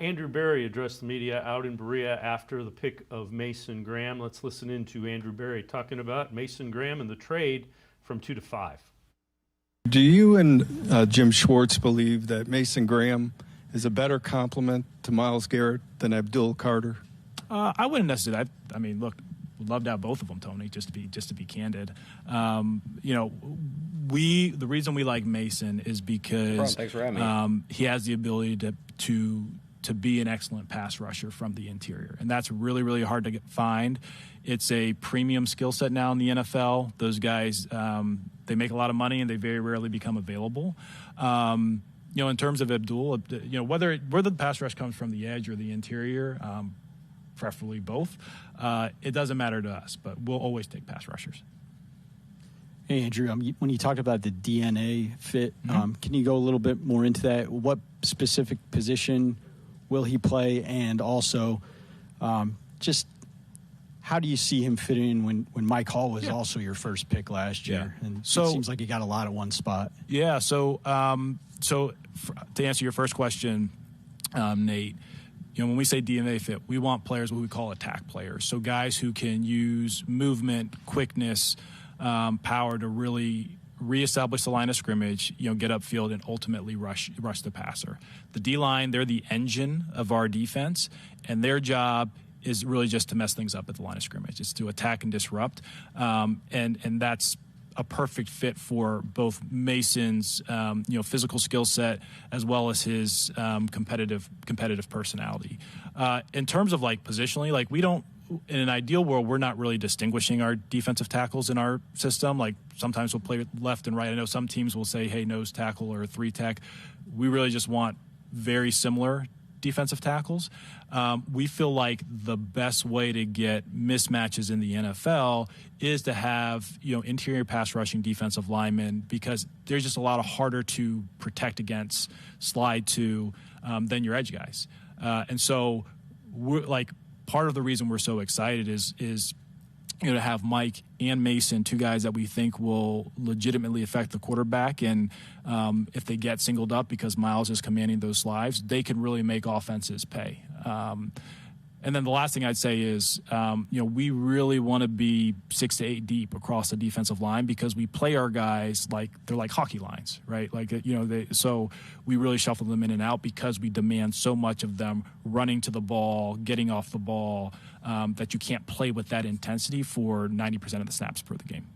Andrew Berry addressed the media out in Berea after the pick of Mason Graham. Let's listen in to Andrew Berry talking about Mason Graham and the trade from 2 to 5. Do you and Jim Schwartz believe that Mason Graham is a better complement to Myles Garrett than Abdul Carter? I wouldn't necessarily. I mean, look, we'd love to have both of them, Tony. Just to be candid, the reason we like Mason is because he has the ability to be an excellent pass rusher from the interior, and that's really, really hard to find. It's a premium skill set now in the NFL. Those guys, they make a lot of money, and they very rarely become available. In terms of Abdul, whether the pass rush comes from the edge or the interior, preferably both, it doesn't matter to us, but we'll always take pass rushers. Hey, Andrew, when you talked about the DNA fit, can you go a little bit more into that? What specific position will he play? And also, just how do you see him fit in when Mike Hall was also your first pick last year? And it seems like he got a lot at one spot. Yeah, so to answer your first question, Nate, when we say DNA fit, we want players what we call attack players. So guys who can use movement, quickness, power to really reestablish the line of scrimmage, get upfield and ultimately rush the passer. The D-line, they're the engine of our defense, and their job is really just to mess things up at the line of scrimmage. It's to attack and disrupt, and that's a perfect fit for both Mason's physical skill set as well as his competitive personality. In terms of positionally, we don't. In an ideal world, we're not really distinguishing our defensive tackles in our system. Sometimes we'll play left and right. I know some teams will say, hey, nose tackle or 3-tech. We really just want very similar defensive tackles. We feel like the best way to get mismatches in the NFL is to have interior pass rushing defensive linemen, because they're just a lot harder to protect against, slide to than your edge guys. And so we're part of the reason we're so excited is to have Mike and Mason, two guys that we think will legitimately affect the quarterback. And if they get singled up because Myles is commanding those slides, they can really make offenses pay. And then the last thing I'd say is, we really want to be 6 to 8 deep across the defensive line, because we play our guys like they're like hockey lines, right? So we really shuffle them in and out because we demand so much of them running to the ball, getting off the ball, that you can't play with that intensity for 90% of the snaps per the game.